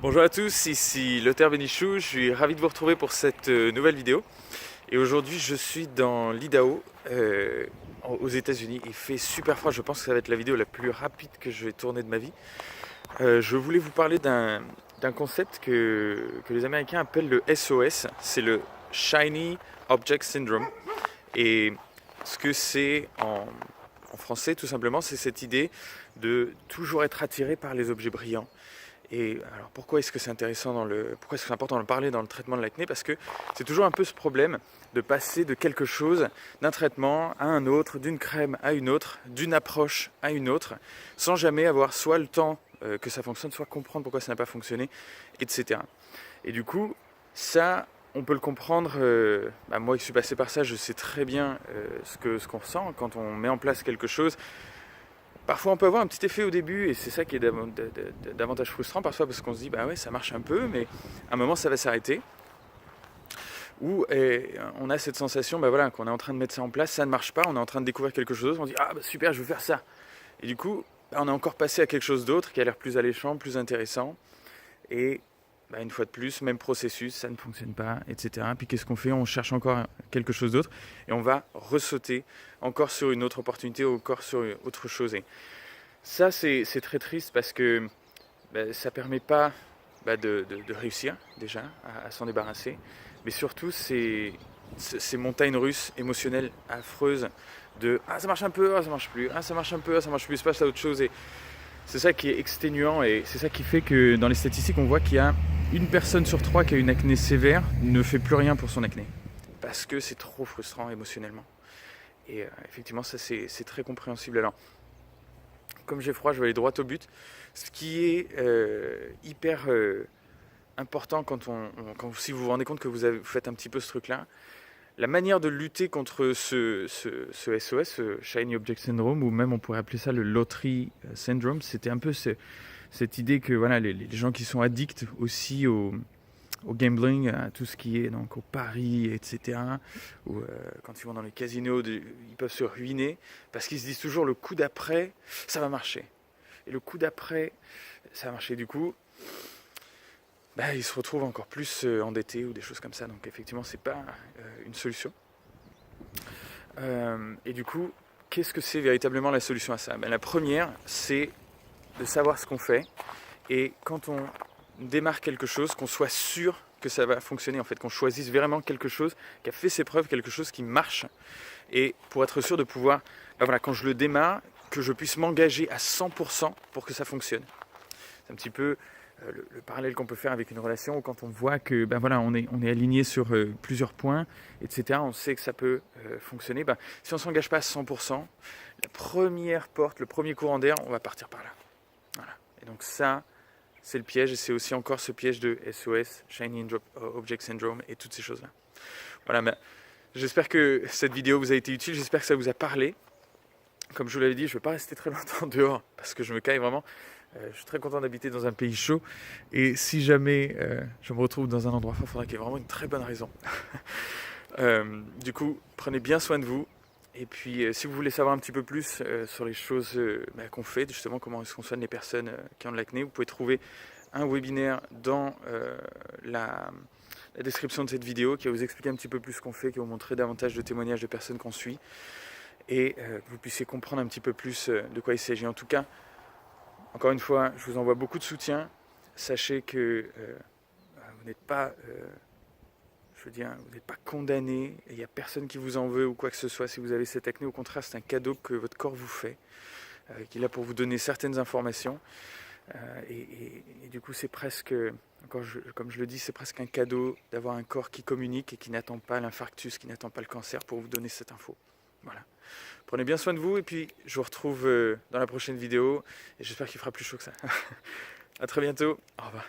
Bonjour à tous, ici Lothar Benichou, je suis ravi de vous retrouver pour cette nouvelle vidéo. Et aujourd'hui je suis dans l'Idaho, aux États-Unis. Il fait super froid, je pense que ça va être la vidéo la plus rapide que je vais tourner de ma vie. Je voulais vous parler d'un concept que les Américains appellent le SOS, c'est le Shiny Object Syndrome. Et ce que c'est en français tout simplement, c'est cette idée de toujours être attiré par les objets brillants. Et alors pourquoi est-ce que c'est intéressant pourquoi est-ce que c'est important de parler dans le traitement de l'acné? Parce que c'est toujours un peu ce problème de passer de quelque chose, d'un traitement à un autre, d'une crème à une autre, d'une approche à une autre, sans jamais avoir soit le temps que ça fonctionne, soit comprendre pourquoi ça n'a pas fonctionné, etc. Et du coup, ça, on peut le comprendre. Moi qui suis passé par ça, je sais très bien ce qu'on ressent quand on met en place quelque chose. Parfois on peut avoir un petit effet au début et c'est ça qui est davantage frustrant parfois parce qu'on se dit bah ouais ça marche un peu mais à un moment ça va s'arrêter ou on a cette sensation bah voilà, qu'on est en train de mettre ça en place, ça ne marche pas, on est en train de découvrir quelque chose, on dit ah bah super je veux faire ça et du coup bah, on est encore passé à quelque chose d'autre qui a l'air plus alléchant, plus intéressant et bah, une fois de plus, même processus, ça ne fonctionne pas, etc. Puis qu'est-ce qu'on fait? On cherche encore quelque chose d'autre et on va ressauter encore sur une autre opportunité, encore sur autre chose. Et ça, c'est très triste parce que ça ne permet pas de réussir déjà à s'en débarrasser. Mais surtout, c'est ces montagnes russes émotionnelles affreuses de ah ça marche un peu, ah ça marche plus, ah ça marche un peu, ah ça marche plus, il se passe à autre chose. Et c'est ça qui est exténuant et c'est ça qui fait que dans les statistiques, on voit qu'il y a une personne sur trois qui a une acné sévère ne fait plus rien pour son acné. Parce que c'est trop frustrant émotionnellement. Et effectivement, ça c'est très compréhensible. Alors, comme j'ai froid, je vais aller droit au but. Ce qui est hyper important si vous vous rendez compte que vous faites un petit peu ce truc-là, la manière de lutter contre ce SOS, ce Shiny Object Syndrome, ou même on pourrait appeler ça le Lottery Syndrome, c'était un peu cette idée que voilà, les gens qui sont addicts aussi au gambling, à tout ce qui est donc au pari, etc. Ou quand ils vont dans les casinos, ils peuvent se ruiner parce qu'ils se disent toujours le coup d'après, ça va marcher. Et le coup d'après, ça va marcher. Du coup, ils se retrouvent encore plus endettés ou des choses comme ça. Donc effectivement, c'est pas une solution. Et du coup, qu'est-ce que c'est véritablement la solution à ça? La première, c'est de savoir ce qu'on fait. Et quand on démarre quelque chose, qu'on soit sûr que ça va fonctionner, en fait, qu'on choisisse vraiment quelque chose qui a fait ses preuves, quelque chose qui marche. Et pour être sûr de pouvoir, quand je le démarre, que je puisse m'engager à 100% pour que ça fonctionne. C'est un petit peu le parallèle qu'on peut faire avec une relation où quand on voit que on est aligné sur plusieurs points, etc., on sait que ça peut fonctionner. Si on ne s'engage pas à 100%, la première porte, le premier courant d'air, on va partir par là. Voilà. Et donc ça, c'est le piège et c'est aussi encore ce piège de SOS, Shiny Object Syndrome et toutes ces choses-là. Voilà, j'espère que cette vidéo vous a été utile, j'espère que ça vous a parlé. Comme je vous l'avais dit, je ne veux pas rester très longtemps dehors parce que je me caille vraiment. Je suis très content d'habiter dans un pays chaud et si jamais je me retrouve dans un endroit froid, il faudra qu'il y ait vraiment une très bonne raison. Du coup, prenez bien soin de vous. Et puis, si vous voulez savoir un petit peu plus sur les choses qu'on fait, justement comment est-ce qu'on soigne les personnes qui ont de l'acné, vous pouvez trouver un webinaire dans la description de cette vidéo qui va vous expliquer un petit peu plus ce qu'on fait, qui va vous montrer davantage de témoignages de personnes qu'on suit et que vous puissiez comprendre un petit peu plus de quoi il s'agit. En tout cas, encore une fois, je vous envoie beaucoup de soutien. Sachez que vous n'êtes pas... vous n'êtes pas condamné, il n'y a personne qui vous en veut ou quoi que ce soit si vous avez cette acné. Au contraire, c'est un cadeau que votre corps vous fait, qui est là pour vous donner certaines informations. Et du coup, c'est presque, comme je le dis, c'est presque un cadeau d'avoir un corps qui communique et qui n'attend pas l'infarctus, qui n'attend pas le cancer pour vous donner cette info. Voilà. Prenez bien soin de vous et puis je vous retrouve dans la prochaine vidéo et j'espère qu'il fera plus chaud que ça. À très bientôt. Au revoir.